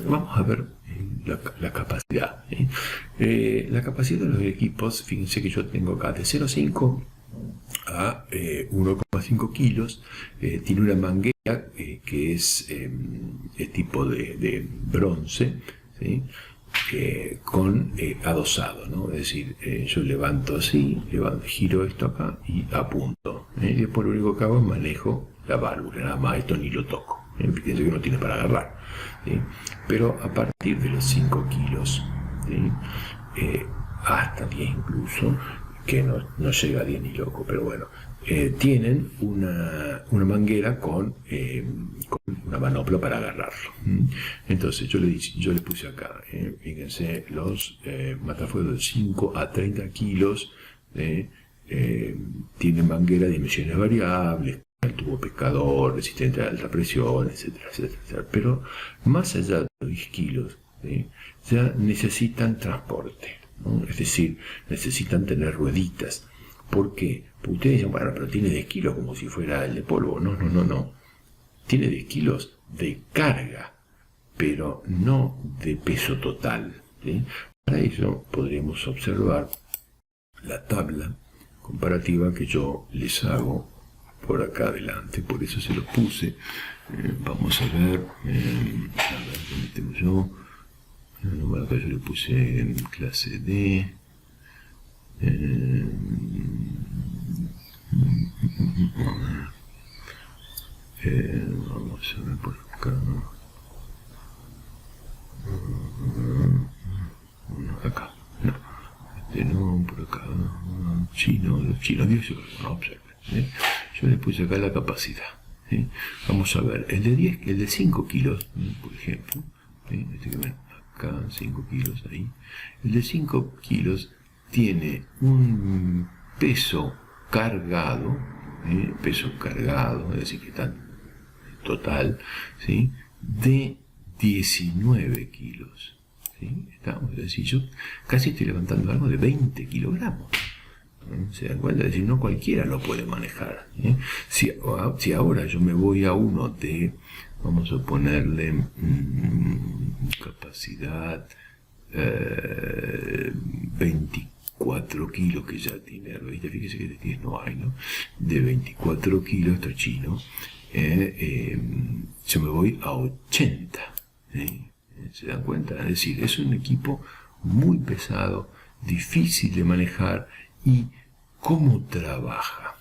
vamos a ver la capacidad. La capacidad de los equipos, fíjense que yo tengo acá de 0,5 a 1,5 kilos, tiene una manguera que es tipo de bronce, ¿sí? Con adosado, ¿no? Es decir, yo levanto así, giro esto acá y apunto. Y después lo único que hago es manejo la válvula, nada más esto ni lo toco. Fíjense que no tiene para agarrar, ¿sí? Pero a partir de los 5 kilos, ¿sí? Hasta 10 incluso, que no llega a 10 ni loco, pero bueno, tienen una manguera con una manopla para agarrarlo. Entonces yo le puse acá, fíjense, los matafuegos de 5 a 30 kilos, tienen manguera de dimensiones variables, el tubo pescador, resistente a alta presión, etcétera, etcétera, etcétera. Pero más allá de los 10 kilos, ¿sí? Ya necesitan transporte, ¿no? Es decir, necesitan tener rueditas. ¿Por qué? Porque ustedes dicen, bueno, pero tiene 10 kilos como si fuera el de polvo. No. Tiene 10 kilos de carga, pero no de peso total, ¿sí? Para eso podremos observar la tabla comparativa que yo les hago por acá adelante, por eso se lo puse. Vamos a ver, ¿dónde tengo yo? Bueno, acá yo le puse en clase D. Vamos a ver por acá. Acá, no, por acá. Chino, no observen. Yo le puse acá la capacidad. Vamos a ver, el de 5 kilos, por ejemplo, este que ven acá, 5 kilos ahí. El de 5 kilos tiene un peso cargado, es decir, que está total, ¿sí? De 19 kilos. ¿Sí? Es decir, yo casi estoy levantando algo de 20 kilogramos. ¿Se dan cuenta? Es decir, no cualquiera lo puede manejar. Si ahora yo me voy a uno de, vamos a ponerle capacidad 24 kilos que ya tiene, ¿viste? Fíjese que de 10 no hay, ¿no? De 24 kilos, esto es chino, yo me voy a 80. ¿Se dan cuenta? Es decir, es un equipo muy pesado, difícil de manejar. ¿Y cómo trabaja?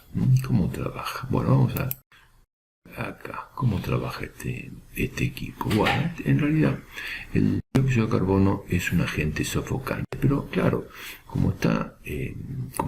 ¿Cómo trabaja? Bueno, vamos a acá. ¿Cómo trabaja este equipo? Bueno, en realidad el dióxido de carbono es un agente sofocante, pero claro, como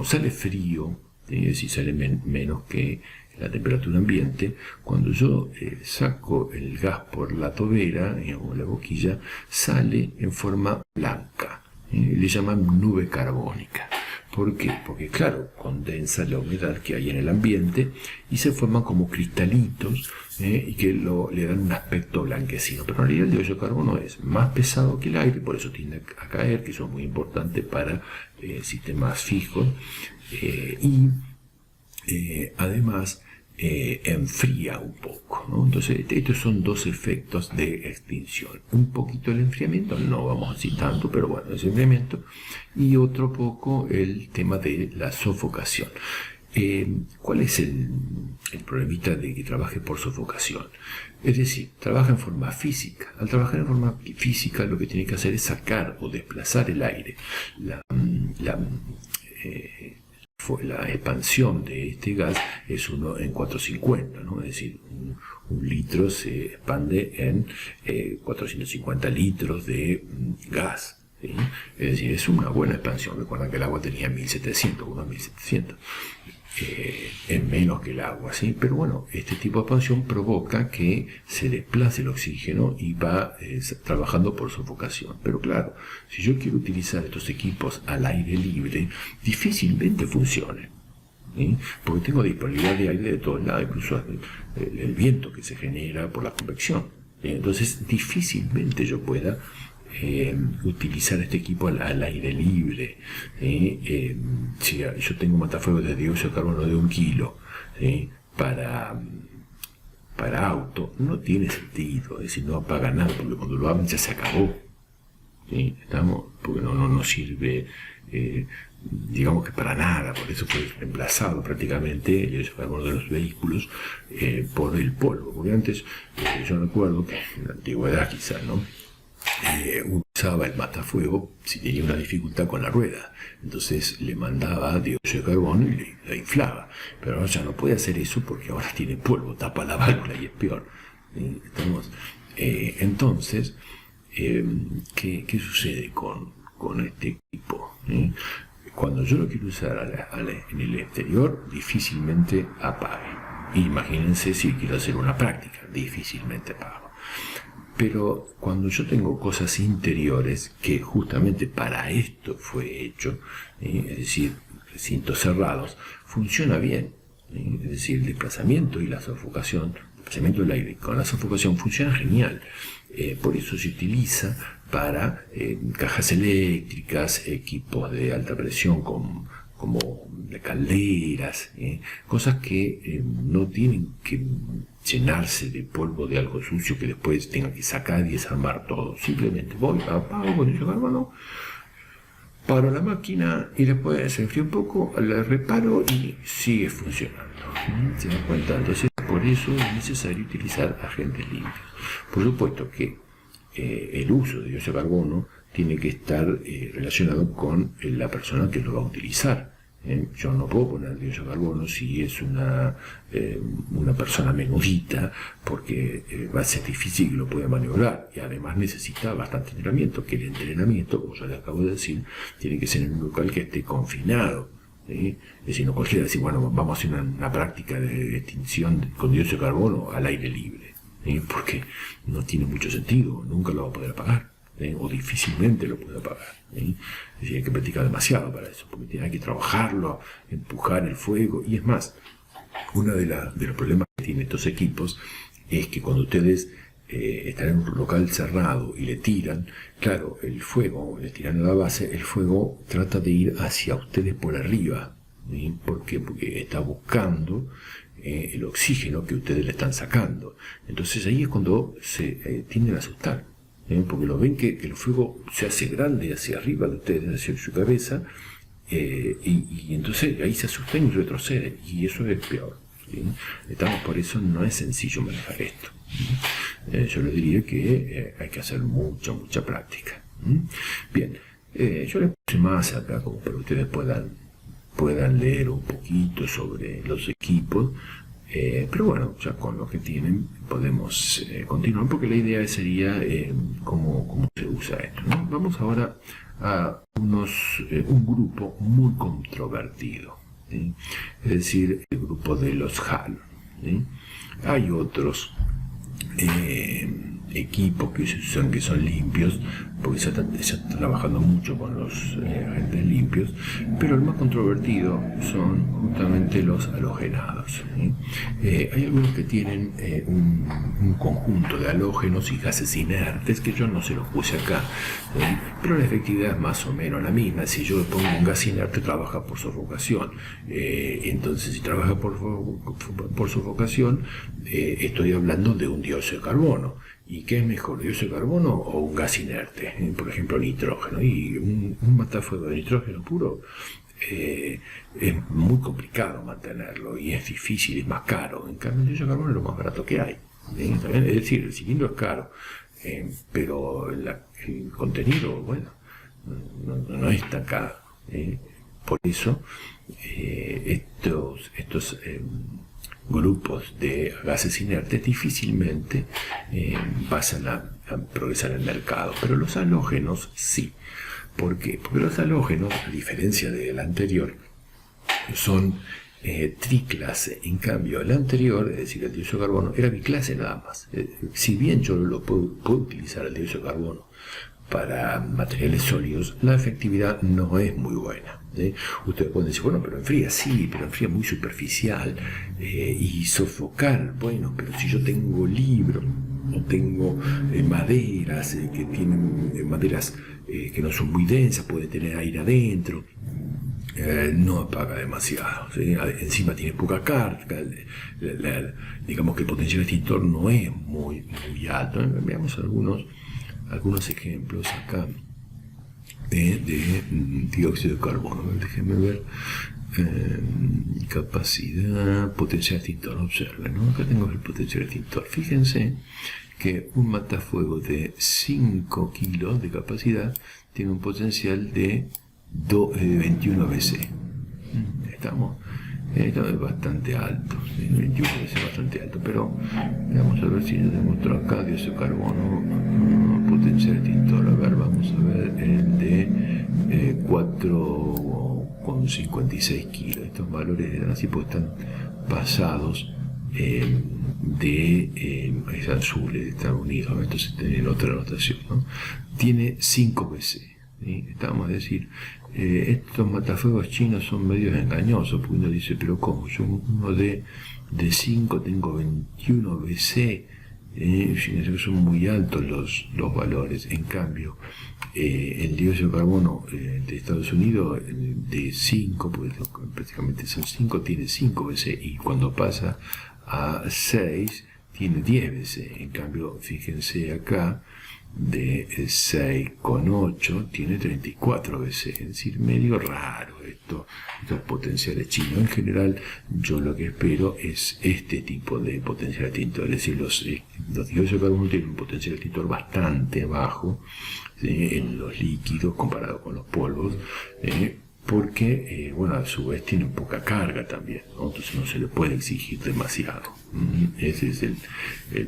sale frío, es decir, sale menos que la temperatura ambiente, cuando yo saco el gas por la tobera, digamos, la boquilla, sale en forma blanca. Le llaman nube carbónica. ¿Por qué? Porque claro, condensa la humedad que hay en el ambiente y se forman como cristalitos, y que le dan un aspecto blanquecino. Pero en realidad el dióxido de carbono es más pesado que el aire, por eso tiende a caer, que eso es muy importante para sistemas fijos, y además enfría un poco, ¿no? Entonces estos son dos efectos de extinción. Un poquito el enfriamiento, no vamos así tanto, pero bueno, ese enfriamiento, y otro poco el tema de la sofocación. ¿Cuál es el problemita de que trabaje por sofocación? Es decir, trabaja en forma física. Al trabajar en forma física, lo que tiene que hacer es sacar o desplazar el aire. La expansión de este gas es 1 en 450, ¿no? Es decir, un litro se expande en 450 litros de gas, ¿sí? Es decir, es una buena expansión. Recuerdan que el agua tenía 1700, unos 1700. Es menos que el agua, ¿sí? Pero bueno, este tipo de expansión provoca que se desplace el oxígeno y va trabajando por sofocación. Pero claro, si yo quiero utilizar estos equipos al aire libre, difícilmente funcionen, ¿sí? Porque tengo disponibilidad de aire de todos lados, incluso el viento que se genera por la convección. Entonces, difícilmente yo pueda utilizar este equipo al aire libre. Si yo tengo un matafuego de dióxido de carbono de 1 kilo, para para auto no tiene sentido, es decir, no apaga nada, porque cuando lo abren ya se acabó. ¿Sí? Porque no sirve, digamos que para nada, por eso fue reemplazado prácticamente el dióxido de carbono de los vehículos por el polvo. Porque antes, yo recuerdo que en la antigüedad quizás, ¿no? Usaba el matafuego si tenía una dificultad con la rueda, entonces le mandaba dióxido de carbono y la inflaba, pero ahora ya no puede hacer eso porque ahora tiene polvo, tapa la válvula y es peor. Entonces, ¿qué sucede con este equipo? Cuando yo lo quiero usar en el exterior, difícilmente apague. Imagínense si quiero hacer una práctica, difícilmente apago. Pero cuando yo tengo cosas interiores, que justamente para esto fue hecho, es decir, recintos cerrados, funciona bien. Es decir, el desplazamiento y la sofocación, el desplazamiento del aire con la sofocación funciona genial. Por eso se utiliza para cajas eléctricas, equipos de alta presión como de calderas, cosas que no tienen que llenarse de polvo de algo sucio que después tenga que sacar y desarmar todo. Simplemente voy, apago con dióxido de carbono, paro la máquina y después se enfría un poco, la reparo y sigue funcionando. ¿Se dan cuenta? Entonces, por eso es necesario utilizar agentes limpios. Por supuesto que el uso de dióxido de carbono tiene que estar relacionado con la persona que lo va a utilizar. Yo no puedo poner dióxido de carbono si es una persona menudita, porque va a ser difícil que lo pueda maniobrar, y además necesita bastante entrenamiento, que el entrenamiento, como yo les acabo de decir, tiene que ser en un local que esté confinado. ¿Sí? Es decir, no cualquiera decir, bueno, vamos a hacer una práctica de extinción con dióxido de carbono al aire libre, porque no tiene mucho sentido, nunca lo va a poder apagar. O difícilmente lo puede apagar. Es decir, hay que practicar demasiado para eso, porque hay que trabajarlo, empujar el fuego. Y es más, uno de los problemas que tienen estos equipos es que cuando ustedes están en un local cerrado y le tiran, claro, el fuego, le tiran a la base, el fuego trata de ir hacia ustedes por arriba. ¿Por qué? Porque está buscando el oxígeno que ustedes le están sacando. Entonces ahí es cuando se tienden a asustar. Porque lo ven que el fuego se hace grande hacia arriba de ustedes, hacia su cabeza, y entonces ahí se asustan y retroceden, y eso es peor. ¿Sí? Por eso no es sencillo manejar esto. Yo les diría que hay que hacer mucha práctica. Bien, yo les puse más acá como para que ustedes puedan leer un poquito sobre los equipos. Pero bueno, ya con lo que tienen podemos continuar, porque la idea sería cómo se usa esto, ¿no? Vamos ahora a un grupo muy controvertido, ¿sí? Es decir, el grupo de los halon, ¿sí? Hay otros equipos que son limpios, porque se está trabajando mucho con los agentes limpios, pero el más controvertido son justamente los halogenados. Hay algunos que tienen un conjunto de halógenos y gases inertes, que yo no se los puse acá, pero la efectividad es más o menos la misma. Si yo le pongo un gas inerte, trabaja por sofocación. Entonces, si trabaja por sofocación, estoy hablando de un dióxido de carbono. ¿Y qué es mejor, dióxido de carbono o un gas inerte? Por ejemplo, nitrógeno. Y un matafuego de nitrógeno puro es muy complicado mantenerlo, y es difícil, es más caro. En cambio, el dióxido de carbono es lo más barato que hay. Es decir, el cilindro es caro, pero el contenido, bueno, no es tan caro. Por eso, estos grupos de gases inertes difícilmente pasan a progresar en el mercado, pero los halógenos sí. ¿Por qué? Porque los halógenos, a diferencia del anterior, son triclase. En cambio, el anterior, es decir, el dióxido de carbono, era biclase nada más. Si bien yo lo puedo utilizar el dióxido de carbono para materiales sólidos, la efectividad no es muy buena. Ustedes pueden decir, bueno, pero enfría, sí, pero enfría muy superficial, y sofocar, bueno, pero si yo tengo libro, no tengo maderas que tienen maderas que no son muy densas, puede tener aire adentro, no apaga demasiado, ¿sí? Encima tiene poca carga, digamos que el potencial extintor no es muy alto. Veamos algunos ejemplos acá de dióxido de carbono. Déjenme ver. Capacidad, potencial extintor. Observen, ¿no? Acá tengo el potencial extintor. Fíjense que un matafuego de 5 kilos de capacidad tiene un potencial de 21 BC. Estamos es bastante alto, 21 veces bastante alto, pero vamos a ver si yo demuestro acá dióxido de carbono, potencial extintor. A ver, vamos a ver el de 4,56 kilos. Estos valores eran así porque están pasados es azul de Estados Unidos, entonces tiene otra anotación, ¿no? Tiene 5 BC. ¿Sí? Estamos a decir, estos matafuegos chinos son medios engañosos, porque uno dice, pero ¿cómo? Yo uno de 5 tengo 21 BC, son muy altos los valores. En cambio, el dióxido de carbono de Estados Unidos, de 5, porque prácticamente son 5, tiene 5 BC, y cuando pasa a 6, tiene 10 BC. En cambio, fíjense acá, de 6,8 tiene 34 BC, es decir, medio raro estos potenciales chinos. En general, yo lo que espero es este tipo de potencial extintor, es decir, los dióxidos de carbono tienen un potencial extintor bastante bajo, ¿sí?, en los líquidos comparado con los polvos, porque, bueno, a su vez tienen poca carga también, ¿no? Entonces no se le puede exigir demasiado. Ese es el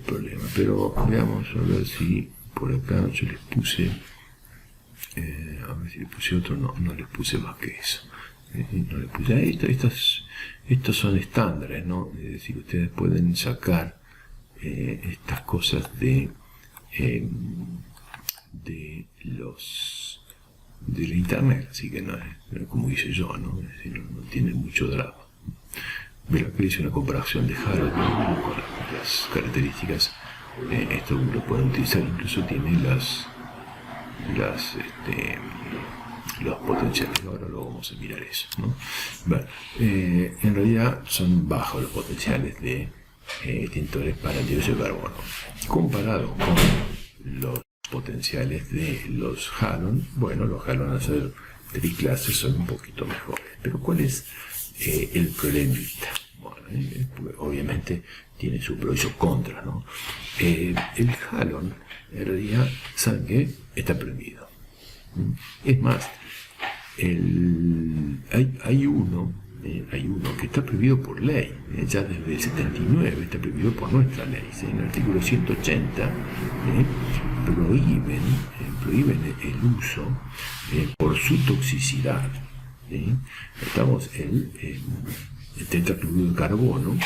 problema. Pero veamos a ver si por acá yo les puse, a ver si les puse otro, no les puse más que eso. No les puse, estos son estándares, ¿no? Es decir, ustedes pueden sacar estas cosas de la internet, así que no es como hice yo, ¿no? Es decir, no tiene mucho drama. Pero aquí hice una comparación de Harold con las características. Esto lo pueden utilizar, incluso tiene los potenciales. Ahora lo vamos a mirar eso, ¿no? Bueno, en realidad son bajos los potenciales de extintores para el dióxido de carbono comparado con los potenciales de los halon. Bueno, los halon al ser triclases son un poquito mejores, pero ¿cuál es el problemita? Bueno, obviamente tiene su pro y su contra, ¿no? El halon, en realidad, ¿saben qué? Está prohibido. Es más, hay uno que está prohibido por ley, ya desde el 79 está prohibido por nuestra ley, ¿sí? En el artículo 180 prohíben el uso por su toxicidad, ¿sí? Estamos el tetracloruro de carbono,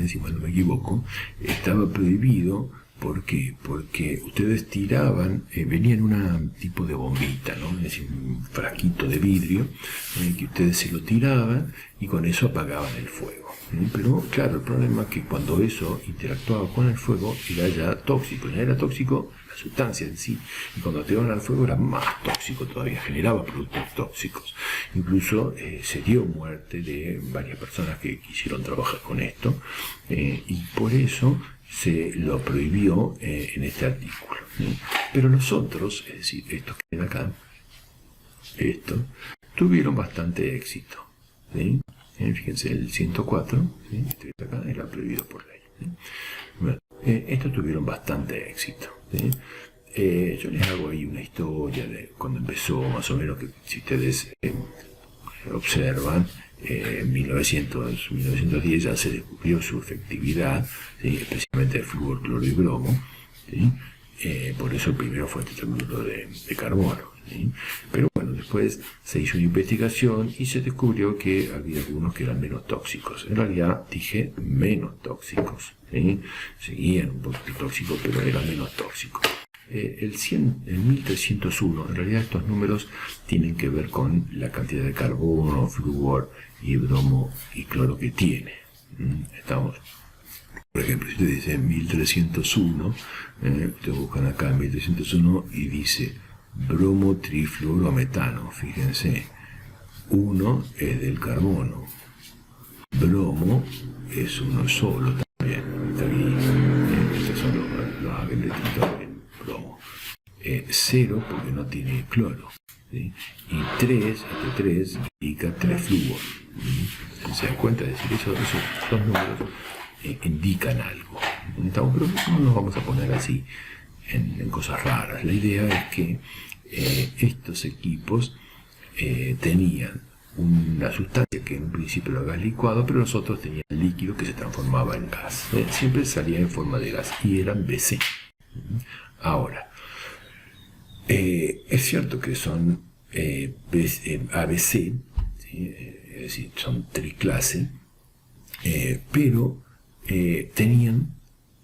si mal no me equivoco, estaba prohibido. ¿Por qué? Porque ustedes tiraban, venía en un tipo de bombita, ¿no? Es decir, un frasquito de vidrio, que ustedes se lo tiraban y con eso apagaban el fuego. Pero claro, el problema es que cuando eso interactuaba con el fuego era ya tóxico, ya era tóxico la sustancia en sí, y cuando tiraban al fuego era más tóxico todavía, generaba productos tóxicos. Incluso se dio muerte de varias personas que quisieron trabajar con esto, y por eso se lo prohibió en este artículo. Pero los otros, es decir, estos que ven acá, tuvieron bastante éxito, ¿sí? Fíjense, el 104, ¿sí? Este de acá era prohibido por ley, ¿sí? Bueno, estos tuvieron bastante éxito, ¿sí? Yo les hago ahí una historia de cuando empezó, más o menos, que si ustedes observan, en 1910 ya se descubrió su efectividad, ¿sí? Especialmente el flúor, cloro y bromo, ¿sí? Por eso primero fue el tetracloruro de carbono, ¿sí? Pero bueno, después se hizo una investigación y se descubrió que había algunos que eran menos tóxicos. En realidad dije menos tóxicos, ¿sí? Seguían un poquito tóxicos, pero eran menos tóxicos. El 1301, en realidad estos números tienen que ver con la cantidad de carbono, flúor y bromo y cloro que tiene. Estamos, por ejemplo, si ustedes dicen 1301, ustedes buscan acá 1301 y dice bromo trifluorometano, fíjense, Uno es del carbono. Bromo es uno solo también. Está aquí. Estos son los agletitos de bromo. 0 porque no tiene cloro. ¿Sí? Y 3, este 3 indica 3 flúor. ¿Se dan cuenta? Es decir, esos dos números indican algo. Pero no nos vamos a poner así en cosas raras. La idea es que estos equipos tenían una sustancia que en un principio era gas licuado, pero los otros tenían líquido que se transformaba en gas. Siempre salía en forma de gas y eran BC. Ahora, es cierto que son ABC, ¿sí? Es decir, son triclase, pero tenían,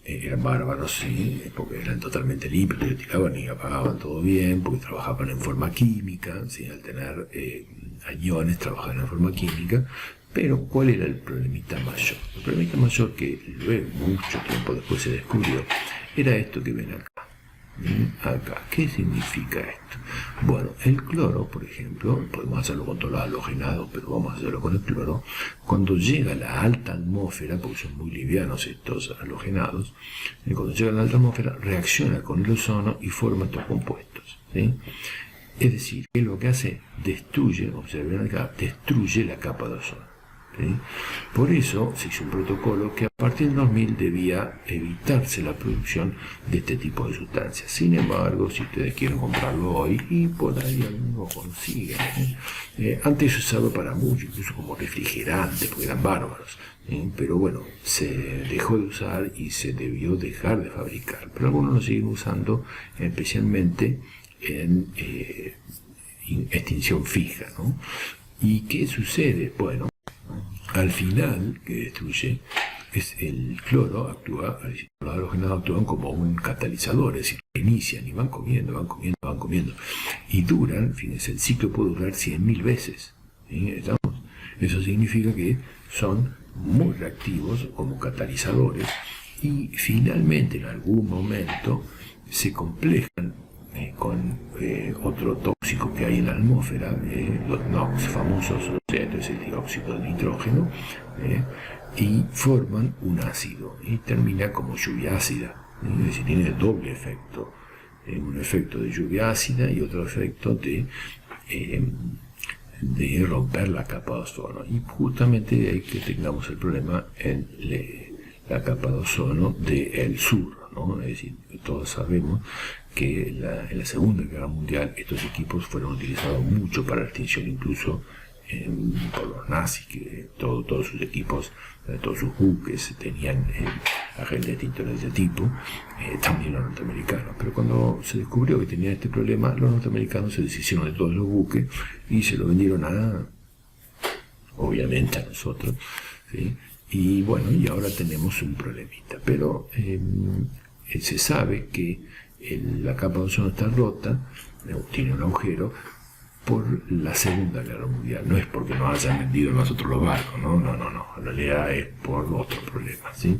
eran bárbaros, ¿sí? Porque eran totalmente limpios, le tiraban y apagaban todo bien, porque trabajaban en forma química, ¿sí? Al tener iones trabajaban en forma química. Pero ¿cuál era el problemita mayor? El problemita mayor que luego, mucho tiempo después se descubrió, era esto que ven acá. Acá, ¿qué significa esto? Bueno, el cloro, por ejemplo, podemos hacerlo con todos los halogenados, pero vamos a hacerlo con el cloro. Cuando llega a la alta atmósfera, porque son muy livianos estos halogenados, cuando llega a la alta atmósfera reacciona con el ozono y forma estos compuestos, ¿sí? Es decir, que lo que hace, destruye, observen acá, destruye la capa de ozono. ¿Sí? Por eso se hizo un protocolo que a partir del 2000 debía evitarse la producción de este tipo de sustancias. Sin embargo, si ustedes quieren comprarlo hoy, y por ahí algunos consiguen, antes se usaba para mucho, incluso como refrigerante, porque eran bárbaros. Pero bueno, se dejó de usar y se debió dejar de fabricar. Pero algunos lo siguen usando, especialmente en extinción fija, ¿no? ¿Y qué sucede? Bueno, al final, que destruye, es el cloro actúa, los halogenados actúan como un catalizador, es decir, inician y van comiendo, y duran, fíjense, el ciclo puede durar 100.000 veces. ¿Sí? Eso significa que son muy reactivos como catalizadores y finalmente en algún momento se complejan con otro tóxico que hay en la atmósfera, los NOx famosos, es el dióxido de nitrógeno, y forman un ácido y termina como lluvia ácida. Es decir, tiene el doble efecto, un efecto de lluvia ácida y otro efecto de romper la capa de ozono. Y justamente de ahí que tengamos el problema en la capa de ozono del sur, ¿no? Es decir, todos sabemos que en la Segunda Guerra Mundial estos equipos fueron utilizados mucho para la extinción, incluso por los nazis, que todos sus equipos, todos sus buques tenían agentes extintores de ese tipo, también los norteamericanos. Pero cuando se descubrió que tenían este problema, los norteamericanos se deshicieron de todos los buques y se lo vendieron obviamente a nosotros, ¿sí? Y bueno, y ahora tenemos un problemita. Pero se sabe que la capa de ozono está rota, tiene un agujero por la Segunda Guerra Mundial. No es porque nos hayan vendido nosotros los barcos, no. En realidad es por otro problema, ¿sí?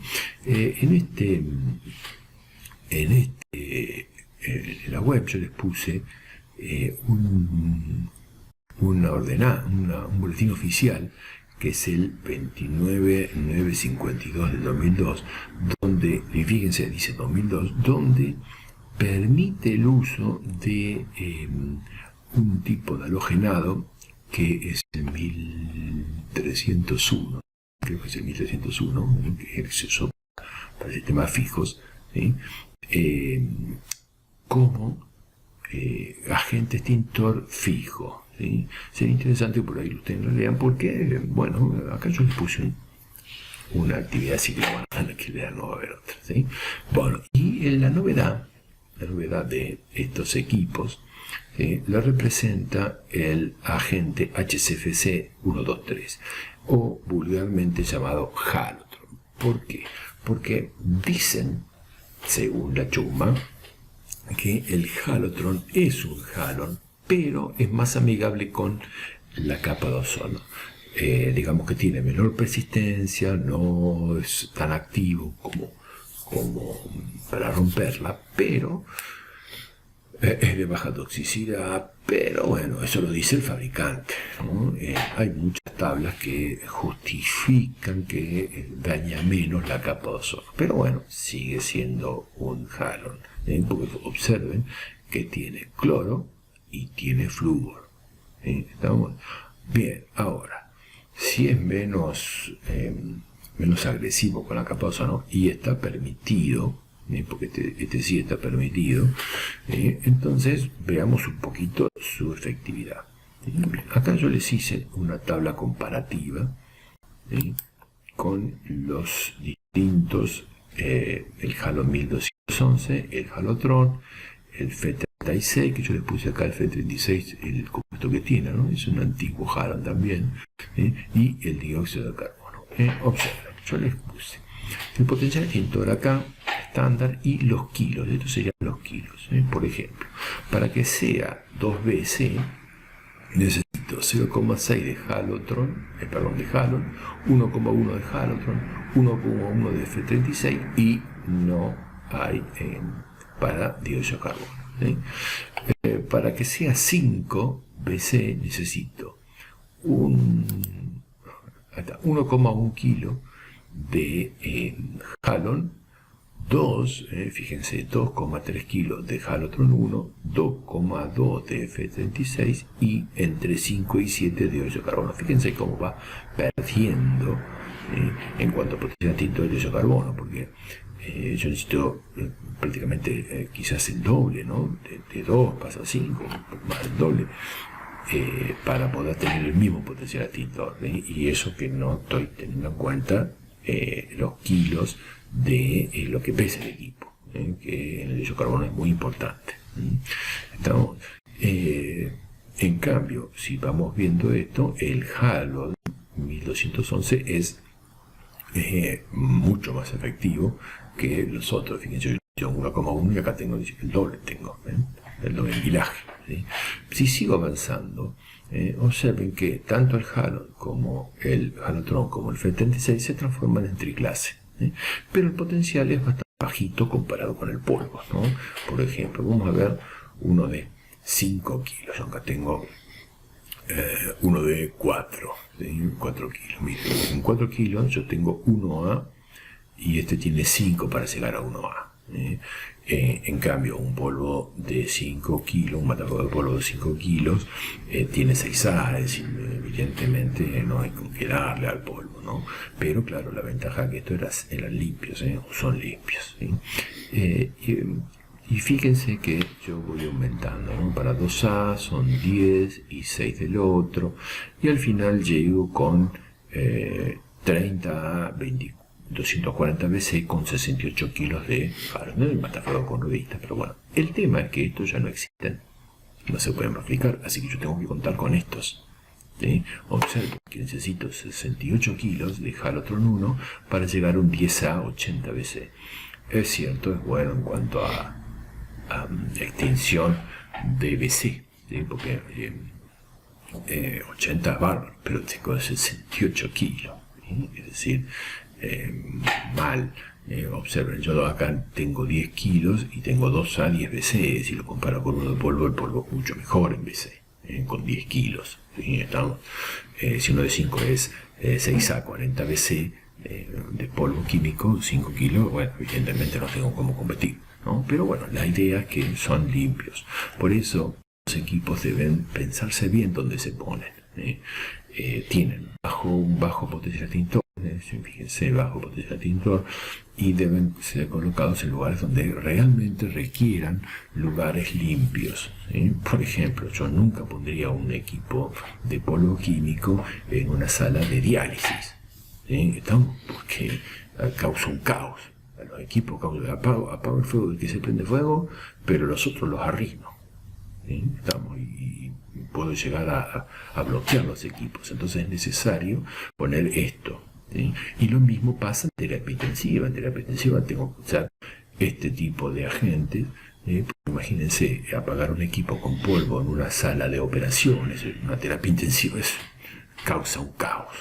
En la web yo les puse un boletín oficial que es el 29952 del 2002, donde, y fíjense, dice 2002, donde permite el uso de un tipo de halogenado que es el 1301, creo que es el 1301, que se usa para sistemas fijos, ¿sí? Como agente extintor fijo. ¿Sí? Sería interesante por ahí ustedes lo lean, porque, bueno, acá yo les puse una actividad ciclónica, que no va a haber otra, ¿sí? Bueno, y la novedad de estos equipos la representa el agente HCFC 123, o vulgarmente llamado halotron. ¿Por qué? Porque dicen, según la chuma, que el halotron es un halon, pero es más amigable con la capa de ozono. Digamos que tiene menor persistencia, no es tan activo como para romperla, pero Es de baja toxicidad, pero bueno, eso lo dice el fabricante, ¿no? Hay muchas tablas que justifican que daña menos la capa de ozono, pero bueno, sigue siendo un halon, porque observen que tiene cloro y tiene flúor. ¿Estamos? Bien, ahora, si es menos agresivo con la capa de ozono y está permitido, porque este sí está permitido, entonces veamos un poquito su efectividad. Bien, acá yo les hice una tabla comparativa con los distintos, el halon 1211, el halotron, el Fe36, que yo les puse acá el Fe36, el compuesto que tiene, ¿no? Es un antiguo halon también, y el dióxido de carbono. Observen, yo les puse el potencial extintor acá, estándar, y los kilos. Estos serían los kilos. Por ejemplo, para que sea 2BC, necesito 0,6 de halotron, de halon, 1,1 de halotron, 1,1 de F36 y no hay para dióxido de carbono. Para que sea 5 BC necesito 1,1 kilo de halon, 2, fíjense, 2,3 kilos de halotron 1, 2,2 de F36 y entre 5 y 7 de dióxido de carbono. Fíjense cómo va perdiendo en cuanto a potencial extintor de dióxido de carbono, porque yo necesito prácticamente quizás el doble, ¿no? De 2 pasa a 5, más el doble. Para poder tener el mismo potencial extintor, y eso que no estoy teniendo en cuenta los kilos de lo que pesa el equipo, que en el dióxido de carbono es muy importante. Estamos, en cambio, si vamos viendo esto, el halon 1211 es mucho más efectivo que los otros. Fíjense, yo 1,1 y acá tengo el doble, el doble envilaje. Si sigo avanzando, observen que tanto el halon como el halotron como el Fe36 se transforman en triclase, pero el potencial es bastante bajito comparado con el polvo, ¿no? Por ejemplo, vamos a ver uno de 5 kilos. Yo acá tengo uno de 4 kilos. Miren, en 4 kilos yo tengo 1A y este tiene 5 para llegar a 1A. En cambio, un polvo de 5 kilos, un matafuego de polvo de 5 kilos, tiene 6A, es decir, evidentemente no hay con qué darle al polvo, ¿no? Pero claro, la ventaja es que estos eran limpios, o son limpios. Y fíjense que yo voy aumentando, ¿no? Para 2A son 10 y 6 del otro, y al final llego con 30A, 240 BC con 68 kilos de halon, el matafuego con ruedita. Pero bueno, el tema es que estos ya no existen, no se pueden replicar, así que yo tengo que contar con estos. Observo que necesito 68 kilos de halotron 1 para llegar a un 10A 80 BC. Es cierto, es bueno en cuanto a extinción de BC, porque 80 es bárbaro, pero tengo 68 kilos, es decir, mal. Observen, yo acá tengo 10 kilos y tengo 2A 10 BC. Si lo comparo con uno de polvo, el polvo es mucho mejor en BC, con 10 kilos. ¿Sí? Estamos, si uno de 5 es 6A 40 BC de polvo químico, 5 kilos, bueno, evidentemente no tengo cómo competir, ¿no? Pero bueno, la idea es que son limpios. Por eso los equipos deben pensarse bien dónde se ponen. Tienen un bajo potencial extintor, fíjense, bajo potencial extintor, y deben ser colocados en lugares donde realmente requieran lugares limpios. Por ejemplo, yo nunca pondría un equipo de polvo químico en una sala de diálisis, porque causa un caos. Los equipos apago el fuego del que se prende fuego, pero los otros los arrimo. Y puedo llegar a bloquear los equipos. Entonces es necesario poner esto. Y lo mismo pasa en terapia intensiva. En terapia intensiva tengo que usar este tipo de agentes. Imagínense apagar un equipo con polvo en una sala de operaciones. Una terapia intensiva causa un caos.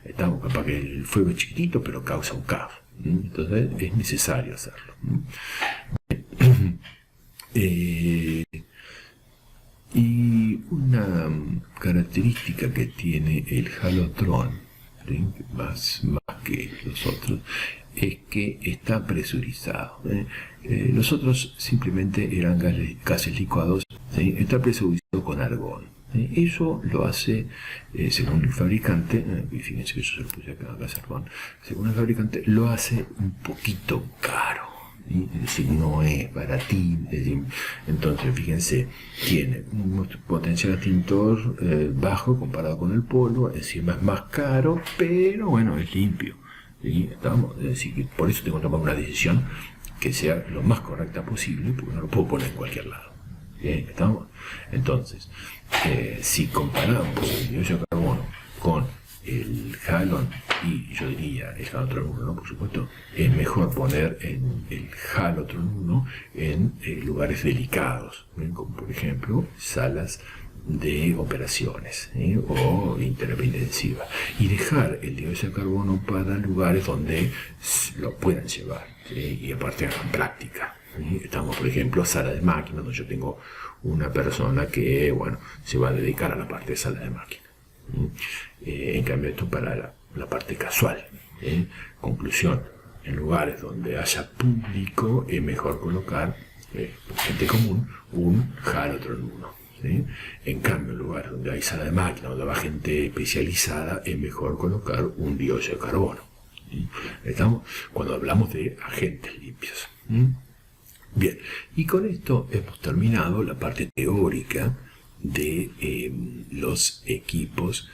Estamos capaz que el fuego es chiquitito, pero causa un caos. Entonces es necesario hacerlo. Y una característica que tiene el halotrón, ¿sí?, más que los otros, es que está presurizado. Los otros simplemente eran gases licuados, ¿sí? Está presurizado con argón. Eso lo hace, según el fabricante, fíjense que yo se lo puse acá, gas argón, según el fabricante, lo hace un poquito caro. ¿Sí? Es decir, no es baratín. Es decir, entonces, fíjense, tiene un potencial extintor bajo comparado con el polvo, encima es más caro, pero bueno, es limpio. ¿Sí? Es decir, que por eso tengo que tomar una decisión que sea lo más correcta posible, porque no lo puedo poner en cualquier lado. ¿Sí? ¿Estamos? Entonces, si comparamos el dióxido de carbono con el halon, y yo diría el halotron 1, ¿no? Por supuesto, es mejor poner el halotron 1 en lugares delicados, ¿sí?, como por ejemplo salas de operaciones, ¿sí?, o terapia intensiva, y dejar el dióxido de carbono para lugares donde lo puedan llevar, ¿sí?, y aparte en práctica. ¿Sí? Estamos, por ejemplo, sala de máquinas, donde yo tengo una persona que, bueno, se va a dedicar a la parte de sala de máquinas. En cambio, esto para la parte casual. Conclusión: en lugares donde haya público es mejor colocar, gente común, un halotron 1. ¿Sí? En cambio, en lugares donde hay sala de máquinas, donde va gente especializada, es mejor colocar un dióxido de carbono. ¿Sí? Estamos cuando hablamos de agentes limpios. Bien, y con esto hemos terminado la parte teórica de los equipos